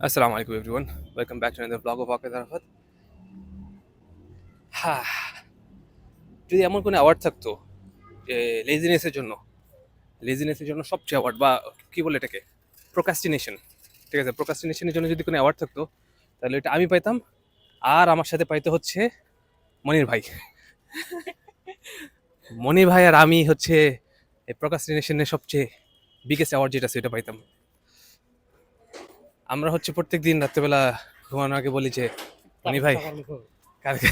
Assalamu alaikum everyone. Welcome back to another vlog of Waqid Arafat. হ্যাঁ, যদি এমন কোনো অ্যাওয়ার্ড থাকতো যে লেজিনেসের জন্য সবচেয়ে অ্যাওয়ার্ড বা কি বলে এটাকে প্রোকাস্টিনেশন, ঠিক আছে, প্রোকাস্টিনেশনের জন্য যদি কোনো অ্যাওয়ার্ড থাকতো তাহলে এটা আমি পাইতাম। আর আমার সাথে পাইতে হচ্ছে মনির ভাই। মনির ভাই আর আমি হচ্ছে এই প্রোকাস্টিনেশনের সবচেয়ে বিগেস্ট অ্যাওয়ার্ড যেটা সেটা পাইতাম। আমরা হচ্ছে প্রত্যেক দিন রাত্রেবেলা ঘুমানোর আগে বলি যে মনি ভাই কালকে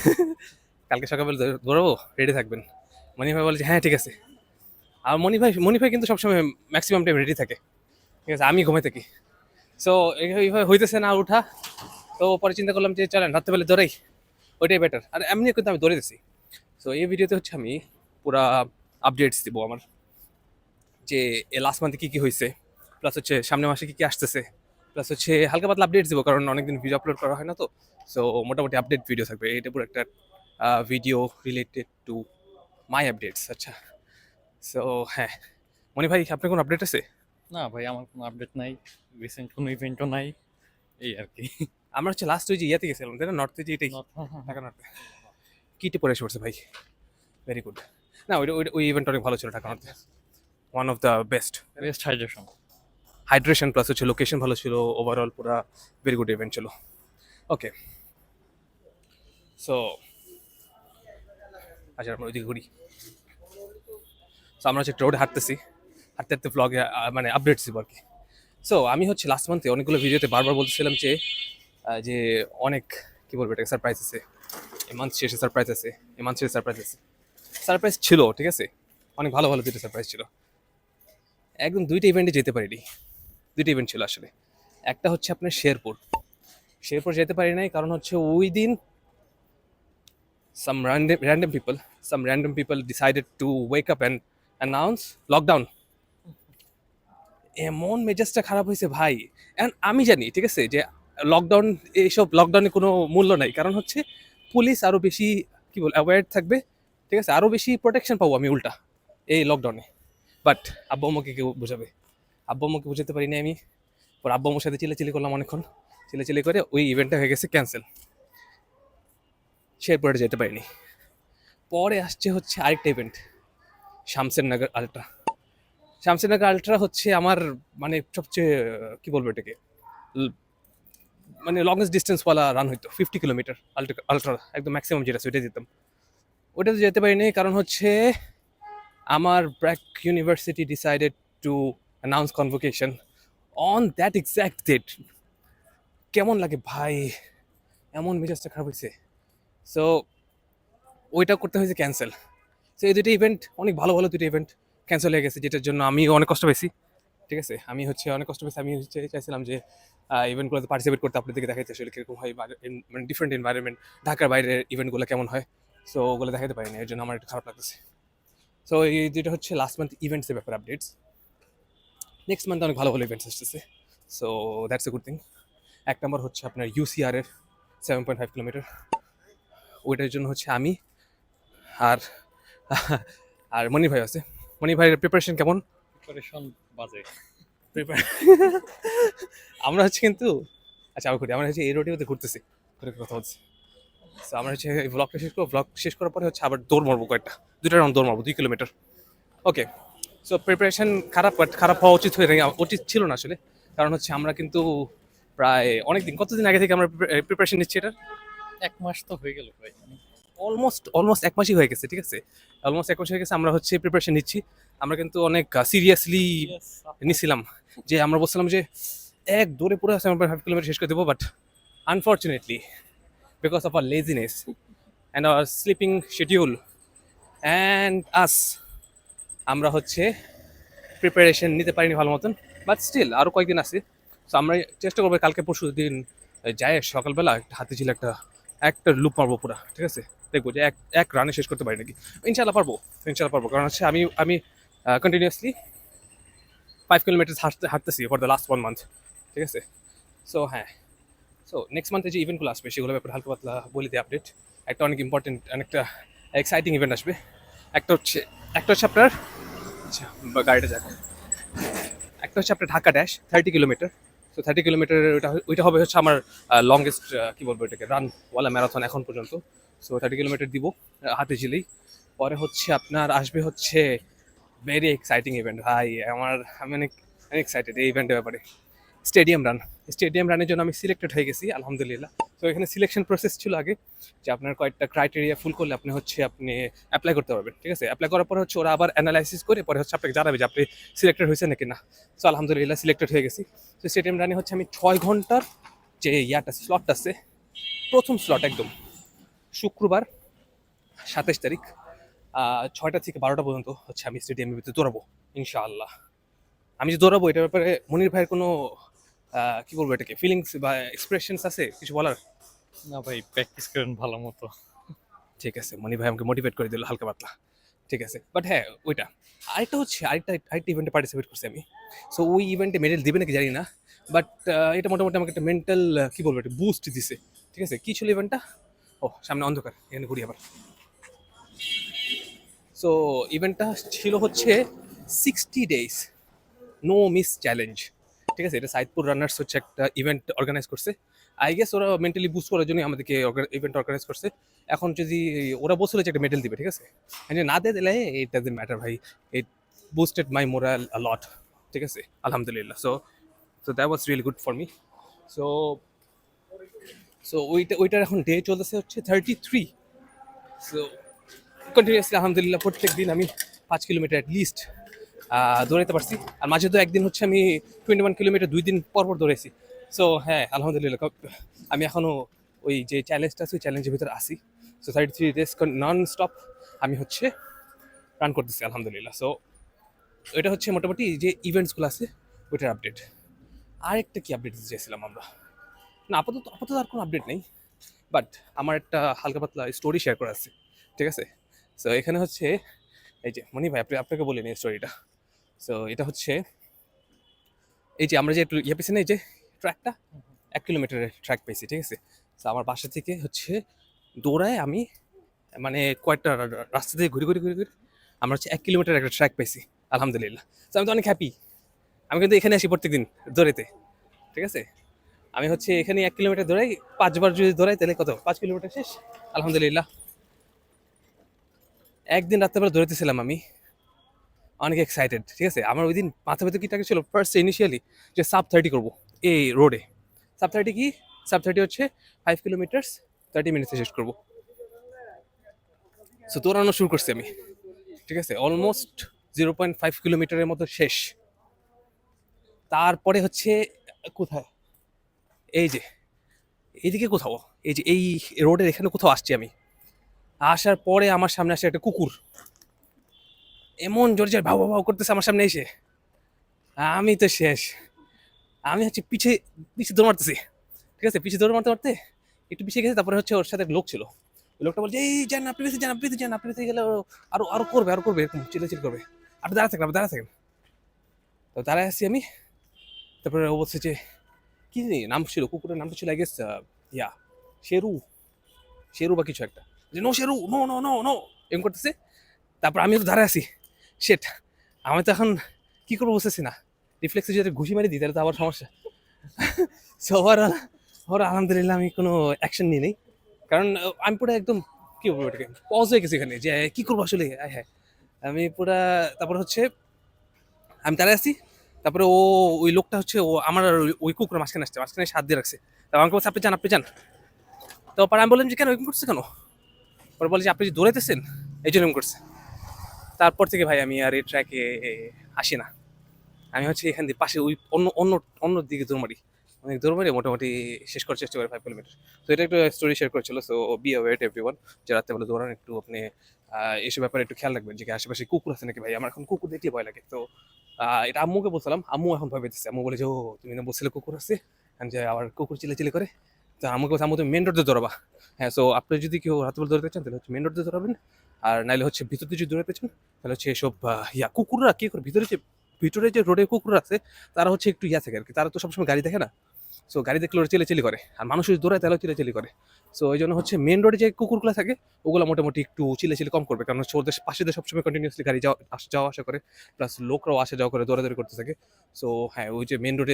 কালকে সকালবেলা দৌড়াবো, রেডি থাকবেন। মনি ভাই বলে যে হ্যাঁ ঠিক আছে। আর মনি ভাই কিন্তু সবসময় ম্যাক্সিমাম টাইম রেডি থাকে, ঠিক আছে, আমি ঘুমাই থাকি। সো এইভাবে হইতেছে না উঠা। তো পরে চিন্তা করলাম যে চলেন রাত্রেবেলা দৌড়াই, ওইটাই বেটার। আর এমনি কিন্তু আমি দৌড়ে দিচ্ছি। সো এই ভিডিওতে হচ্ছে আমি পুরা আপডেটস দিব আমার, যে এ লাস্ট মান্থে কী কী হয়েছে, প্লাস হচ্ছে সামনের মাসে কী কী আসতেছে, প্লাস হচ্ছে হালকা পাতলা আপডেটস দিব, কারণ অনেকদিন ভিডিও আপলোড করা হয় না। তো সো মোটামুটি আপডেট ভিডিও থাকবে, এটা পুরো একটা video related to my updates. আচ্ছা, সো হ্যাঁ, মনি ভাই আপনার কোনো আপডেট আছে? না ভাই, আমার কোনো আপডেট নাই। রিসেন্ট কোনো ইভেন্টও নাই, এই আর কি। আমরা হচ্ছে লাস্ট ওই যে ইয়াতে গেছিলাম তাই না, নর্থে, যে এটাই ঢাকা নর্থে। কিটি পরে এসে পড়ছে ভাই, ভেরি গুড। না ওই ওই ইভেন্ট অনেক ভালো ছিল ঢাকা নর্থে, one of the best. Best hydration. Hydration plus হচ্ছে লোকেশন ভালো ছিল, ওভারঅল পুরা ভেরি গুড ইভেন্ট ছিল। ওকে, সো আচ্ছা আমরা ওইদিকে ঘুরি। সো আমরা হচ্ছে রোডে হাঁটতেছি, হাঁটতে হাঁটতে ব্লগে মানে আপডেটস দিব আর কি। সো আমি হচ্ছে লাস্ট মান্থে অনেকগুলো ভিডিওতে বারবার বলতেছিলাম যে যে অনেক কি বলবো এটাকে সারপ্রাইজ আছে, এই মান্থ শেষে সারপ্রাইজ আছে, এই মান্থ শেষে সারপ্রাইজ আছে। সারপ্রাইজ ছিল, ঠিক আছে, অনেক ভালো ভালো দুটো সারপ্রাইজ ছিল। একদম দুইটা ইভেন্টে যেতে পারিনি, দুইটা ইভেন্ট ছিল আসলে। একটা হচ্ছে আপনার শেরপুর যেতে পারি নাই, কারণ হচ্ছে ওই দিন some random people decided to wake up and announce lockdown. এমন মেজাজটা খারাপ হয়েছে ভাই। এখন আমি জানি ঠিক আছে যে লকডাউন, এইসব লকডাউনে কোনো মূল্য নাই, কারণ হচ্ছে পুলিশ আরও বেশি কি বল অ্যাওয়ার্ড থাকবে, ঠিক আছে, আরও বেশি প্রোটেকশন পাবো আমি উল্টা এই লকডাউনে। বাট আব্বু আম্মুকে কেউ বোঝাবে, আব্বু আম্মুকে বোঝাতে পারিনি আমি। পর আব্বু আম্মুর সাথে চিলেচিলি করলাম অনেকক্ষণ, চিলেচিলি করে ওই ইভেন্টটা হয়ে গেছে ক্যান্সেল, শেরপুরে যেতে পারিনি। পরে আসছে হচ্ছে আরেকটা ইভেন্ট, শামসেরনগর আলট্রা। শামসেরনগর আলট্রা হচ্ছে আমার মানে সবচেয়ে কি বলবো এটাকে, মানে লংগেস্ট ডিস্টেন্সওয়ালা রান হইতো 50 কিলোমিটার। আলট্রা একদম ম্যাক্সিমাম যেটা ওইটা যেতাম। ওইটাতে যেতে পারিনি কারণ হচ্ছে আমার BRAC university decided to announce convocation on that exact date. কেমন লাগে ভাই, এমন মেজাজটা খারাপ হয়েছে। সো ওইটা করতে হয়েছে ক্যান্সেল। সো এই দুটো ইভেন্ট অনেক ভালো ভালো দুটো ইভেন্ট ক্যান্সেল হয়ে গেছে, যেটার জন্য আমি অনেক কষ্ট পেয়েছি, ঠিক আছে। আমি হচ্ছে অনেক কষ্ট পেয়েছি, আমি হচ্ছে চাইছিলাম যে ইভেন্টগুলোতে পার্টিসিপেট করতে, আপনাদেরকে দেখাইতে আসলে কীরকম হয়, মানে ডিফারেন্ট এনভায়রনমেন্ট, ঢাকার বাইরের ইভেন্টগুলো কেমন হয়। সো ওগুলো দেখাতে পারিনি, এর জন্য আমার একটু খারাপ লাগতেছে। সো এই যেটা হচ্ছে লাস্ট মান্থ ইভেন্টসের ব্যাপারে আপডেটস। নেক্সট মান্থ অনেক ভালো ভালো ইভেন্টস আসতেছে, so that's a good thing. এক নম্বর হচ্ছে আপনার ইউসিআরের 7.5 কিলোমিটার, ওইটার জন্য হচ্ছে আমি আর আর মনি ভাই আছে। মনি ভাইয়ের প্রিপারেশন কেমন? প্রিপারেশন বাজে। প্রিপার আমরা হচ্ছে কিন্তু আচ্ছা আবার ঘুরি, আমরা হচ্ছে এই রোডে ঘুরতেছি, ঘুরে কথা হচ্ছে। সো আমরা হচ্ছে এই ব্লগটা শেষ করবো, ব্লগ শেষ করার পরে হচ্ছে আবার দৌড় মারবো কয়েকটা, দুটা রাউন্ড দৌড় মারবো 2 কিলোমিটার। ওকে, সো প্রিপারেশন খারাপ, বাট খারাপ হওয়া উচিত ছিল না আসলে, কারণ হচ্ছে আমরা কিন্তু প্রায় অনেকদিন, কতদিন আগে থেকে আমরা প্রিপারেশন নিচ্ছি এটা, 1 মাস তো হয়ে গেল ভাই। অলমোস্ট 1 মাসই হয়ে গেছে, ঠিক আছে, অলমোস্ট 1 মাস হয়ে গেছে আমরা হচ্ছে প্রিপারেশন নিচ্ছি। আমরা কিন্তু অনেক সিরিয়াসলি নিছিলাম, যে আমরা বলছিলাম যে এক দৌড়ে পুরো 7.5 কিলোমিটার শেষ করে দেবো, but unfortunately because of our laziness and our sleeping schedule and us, আমরা হচ্ছে প্রিপারেশন নিতে পারিনি ভালো মতন। বাট স্টিল আরও কয়েকদিন আছে, তো আমরা চেষ্টা করবো কালকে পরশু দিন যায় সকালবেলা একটা হাতে ছিল একটা একটা লুপ মারবো পুরা, ঠিক আছে, দেখবো যে এক এক রানে শেষ করতে পারি নাকি। ইনশাল্লাহ পারবো, ইনশাল্লাহ পারবো, কারণ হচ্ছে আমি আমি কন্টিনিউয়াসলি 5 কিলোমিটার হাঁটতেছি ফর দ্য লাস্ট 1 মান্থ, ঠিক আছে। সো হ্যাঁ, সো নেক্সট মান্থে যে ইভেন্টগুলো আসবে সেগুলো ব্যাপারে হালকা পাতলা বলে দিই আপডেট। একটা অনেক ইম্পর্টেন্ট, অনেকটা এক্সাইটিং ইভেন্ট আসবে। একটা হচ্ছে একটা হচ্ছে আপনার, আচ্ছা গাড়িটা যাক, একটা হচ্ছে আপনার Dhaka dash 30 kilometre, so 30 kilometre ওইটা হবে হচ্ছে আমার লংগেস্ট কি বলবো এটাকে রানওয়ালা ম্যারাথন এখন পর্যন্ত। সো 30 কিলোমিটার দিব হাতে ঝিলেই। পরে হচ্ছে আপনার আসবে হচ্ছে ভেরি এক্সাইটিং ইভেন্ট ভাই। আমি অনেক এক্সাইটেড এই ইভেন্টের ব্যাপারে। স্টেডিয়াম রানের জন্য আমি সিলেক্টেড হয়ে গেছি আলহামদুলিল্লাহ। তো এখানে সিলেকশন প্রসেস ছিল আগে, যে আপনার কয়েকটা ক্রাইটেরিয়া ফুল করলে আপনি অ্যাপ্লাই করতে পারবেন, ঠিক আছে। অ্যাপ্লাই করার পরে হচ্ছে ওরা আবার অ্যানালাইসিস করে পরে হচ্ছে আপনাকে জানাবে যে আপনি সিলেক্টেড হয়েছেন নাকি না। সো আলহামদুলিল্লাহ সিলেক্টেড হয়ে গেছি। তো স্টেডিয়াম রানে হচ্ছে আমি 6 ঘন্টার যে স্লট আছে, প্রথম স্লট একদম শুক্রবার 27 তারিখ 6টা থেকে 12টা পর্যন্ত হচ্ছে আমি স্টেডিয়ামের ভিতরে দৌড়াবো ইনশাআল্লাহ। আমি যে দৌড়াবো এটার ব্যাপারে মনির ভাইয়ের কোনো কি বলবো এটাকে ফিলিংস বা এক্সপ্রেশনস আছে কিছু বলার? না ভাই, প্র্যাকটিস করেন ভালো মতো। ঠিক আছে, মনির ভাই আমাকে মোটিভেট করে দিল হালকা পাতলা, ঠিক আছে। বাট হ্যাঁ ওইটা আরেকটা ইভেন্টে পার্টিসিপেট করছি আমি। সো ওই ইভেন্টে মেডেল দিবে নাকি জানি না, বাট এটা মোটামুটি আমাকে একটা মেন্টাল কি বলবো একটা বুস্ট দিছে, ঠিক আছে। কী ছিল ইভেন্টটা? ও সামনে অন্ধকার, এখানে ঘুরি আবার। সো ইভেন্টটা ছিল হচ্ছে 60 days নো মিস চ্যালেঞ্জ, ঠিক আছে। এটা সাইদপুর রানার্স হচ্ছে একটা ইভেন্ট অর্গানাইজ করছে। আই গেস ওরা মেন্টালি বুস্ট করার জন্য আমাদেরকে ইভেন্ট অর্গানাইজ করছে। এখন যদি ওরা বলছিল যে একটা মেডেল দিবে, ঠিক আছে, না দিয়ে দিলে ইট ডাজন্ট ম্যাটার ভাই। ইট বুস্টেড মাই মোরাল আ লট, ঠিক আছে আলহামদুলিল্লাহ। So that was really good for me. So so ওইটার এখন ডে চলতেছে হচ্ছে 33। সো কন্টিনিউয়াসলি আলহামদুলিল্লাহ প্রত্যেক দিন আমি 5 কিলোমিটার অ্যাটলিস্ট দৌড়াতে পারছি। আর মাঝে তো একদিন হচ্ছে আমি 21 কিলোমিটার 2 দিন পর দৌড়াইছি। সো হ্যাঁ আলহামদুলিল্লাহ আমি এখনও ওই যে চ্যালেঞ্জটা আছে ওই চ্যালেঞ্জের ভিতরে আসি। সো 33 days নন স্টপ আমি হচ্ছে রান করতেছি আলহামদুলিল্লাহ। সো এটা হচ্ছে মোটামুটি যে ইভেন্টসগুলো আছে ওইটার আপডেট। আরেকটা কি আপডেট দিতে চাইছিলাম আমরা, না আপাতত আর কোনো আপডেট নেই, বাট আমার একটা হালকা পাতলা স্টোরি শেয়ার করা আছে, ঠিক আছে। সো এখানে হচ্ছে এই যে মনি ভাই আপনাকে বলিনি স্টোরিটা। সো এটা হচ্ছে এই যে আমরা যে একটু পেয়েছি না, এই যে ট্র্যাকটা 1 কিলোমিটারের ট্র্যাক পেয়েছি, ঠিক আছে। তো আমার বাসা থেকে হচ্ছে দৌড়ায় আমি মানে কয়েকটা রাস্তা থেকে ঘুরে আমরা হচ্ছে 1 কিলোমিটার একটা ট্র্যাক পেয়েছি আলহামদুলিল্লাহ। তো আমি তো অনেক হ্যাপি। আমি কিন্তু এখানে আসি প্রত্যেকদিন দৌড়াতে, ঠিক আছে। আমি হচ্ছে এখানে 1 কিলোমিটার দৌড়াই, 5 বার যদি দৌড়াই তাহলে কত 5 কিলোমিটার শেষ আলহামদুলিল্লাহ। একদিন রাত্রেবেলা দৌড়াতেছিলাম আমি অনেক এক্সাইটেড, ঠিক আছে। আমার ওই দিন মাথা ভেতর কি টাকা ছিল ফার্স্ট ইনিশিয়ালি যে সাব 30 করবো এই রোডে। সাব 30 কি? সাব 30 হচ্ছে 5 কিলোমিটার 30 মিনিটে শেষ করবো। সো দৌড়ানো শুরু করছি আমি, ঠিক আছে। অলমোস্ট 0.5 কিলোমিটারের মতো শেষ। তারপরে হচ্ছে কোথায়, এই যে এইদিকে কোথাও, এই যে এই রোডের এখানে কোথাও আসছি আমি। আসার পরে আমার সামনে আসে একটা কুকুর, এমন জোরে জোরে ভাও ভাও ভাও করতেছে আমার সামনে এসে। আমি তো শেষ। আমি হচ্ছে পিছে পিছে দৌড় মারতেছি, ঠিক আছে। পিছে দৌড় মারতে একটু পিছিয়ে গেছে। তারপরে হচ্ছে ওর সাথে এক লোক ছিল, ওই লোকটা বলছে এই যান আপনি বেশি যান, আপনি বেশি গেলে আরো আরো করবে এরকম চিল্লাচিল্লি করবে। আপনি দাঁড়া থাকেন। তো দাঁড়ায় আসছি আমি। তারপরে ও বলছে যে কি জানি নাম ছিল, কুকুরের নামটা ছিল I guess yeah Sheru Sheru বা কিছু একটা, যে no Sheru no no no no এরকম করতেছে। তারপর আমি তো দাঁড়ায় আছি, শেট আমি তো এখন কি করবো বুঝতেছি না। রিফ্লেক্সে যদি ঘুষি মারি দিই তাহলে তো আবার সমস্যা। সো আলহামদুলিল্লাহ আমি কোনো অ্যাকশন নিই নেই, কারণ আমি পুরো একদম কি বলবো এটাকে পজ হয়ে গেছি এখানে যে কি করবো আসলে। হ্যাঁ আমি পুরা, তারপর হচ্ছে আমি দাঁড়ায় আছি। তারপরে ওই লোকটা হচ্ছে ও আমার ওই কুকুরের মাঝখানে আসছে, মাঝখানে এসে হাত দিয়ে রাখছে। তারপর আমাকে বলছে আপনি যান। তারপর আমি বললাম যে কেন এরকম করছে কেন? পরে বলে যে আপনি যে দৌড়াইতেছেন এই জন্য এরকম করছে। তারপর থেকে ভাই আমি আর এই ট্র্যাকে আসি না। আমি হচ্ছে এখান দিয়ে পাশে ওই অন্য দিকে দৌড় মারি মোটামুটি শেষ করার চেষ্টা করি 5 কিলোমিটার। তো এটা একটা স্টোরি শেয়ার করেছিল। সো বি অ্যাওয়ার এভরিওয়ান, যে রাত্রেবেলা দৌড়ান একটু আপনি এসব ব্যাপারে একটু খেয়াল রাখবেন যে আশেপাশে কুকুর আছে নাকি ভাই। আমার এখন কুকুর দেখলে ভয় লাগে। তো এটা আম্মুকে বলছিলাম, আম্মু এখন ভয় পেতেছে। আম্মু বলে যে ও তুমি না বলছিলে কুকুর আছে, যে আবার কুকুর চিল্লাচিল্লি করে। তো আম্মুকে বলছে আম্মু তুমি মেন রোড দিয়ে দৌড়াবা। হ্যাঁ, সো আপনি যদি কেউ রাত্রেবেলা দৌড়াতে চান তাহলে হচ্ছে মেন রোড দিয়ে দৌড়াবেন। আর নাইলে হচ্ছে ভিতর দিয়ে যদি দৌড়াতে চান তাহলে হচ্ছে এসব কুকুররা কি করে ভিতরে যে রোডে কুকুর আছে তারা হচ্ছে একটু থাকে আর কি। তারা তো সবসময় গাড়ি দেখে না। সো গাড়ি দেখলে ওরা চিল্লাচিল্লি করে, আর মানুষ যদি দৌড়ায় তাহলেও চিল্লাচিল্লি করে। সো ওই জন্য হচ্ছে মেন রোডে যে কুকুরগুলো থাকে ওগুলো মোটামুটি একটু চিল্লাচিল্লি কম করবে, কারণ হচ্ছে ওদের পাশে দিয়ে সবসময় কন্টিনিউসলি গাড়ি যাওয়া আসা করে, প্লাস লোকরাও আসা যাওয়া করে, দৌড়াদৌড়ি করতে থাকে। সো হ্যাঁ ওই যে মেন রোডে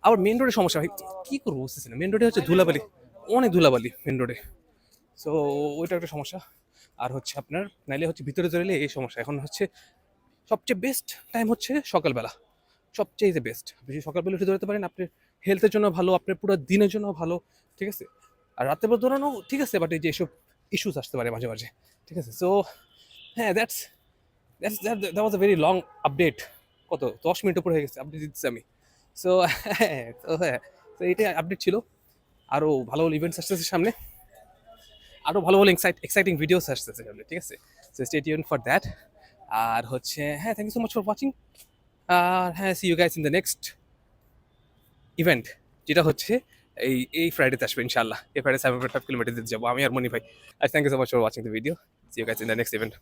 আবার মেন রোডের সমস্যা ভাই, কী করবো বুঝতেছি না। মেন রোডে হচ্ছে ধুলাবালি, অনেক ধুলাবালি মেন রোডে। সো ওইটা একটা সমস্যা। আর হচ্ছে আপনার নাইলে হচ্ছে ভিতরে চলে এলে এই সমস্যা। এখন হচ্ছে সবচেয়ে বেস্ট টাইম হচ্ছে সকালবেলা, সবচেয়ে বেস্ট। বেশি সকালবেলা উঠে দৌড়াতে পারেন, আপনার হেলথের জন্য ভালো, আপনার পুরো দিনের জন্য ভালো, ঠিক আছে। আর রাতের বেলা দৌড়ানো ঠিক আছে, বাট এই যে এসব ইস্যুস আসতে পারে মাঝে মাঝে, ঠিক আছে। সো হ্যাঁ, that was a very long update. কত 10 মিনিট উপর হয়ে গেছে আপডেট দিচ্ছি আমি। সো হ্যাঁ, তো এটাই আপডেট ছিল। আরও ভালো ভালো ইভেন্টস আসতেছে সামনে, আরও ভালো ভালো এক্সাইটিং ভিডিওস আসতেছে সামনে, ঠিক আছে। So stay tune for that. আর হচ্ছে হ্যাঁ, thank you so much for watching. আর হ্যাঁ, see you guys in the next event, যেটা হচ্ছে এই ফ্রাইডেতে আসবে ইনশাআল্লাহ। এই ফ্রাইডে 7.5 কিলোমিটার দিতে যাবো আমি আর মনি ভাই। আর thank you so much for watching the video. See you guys in the next event.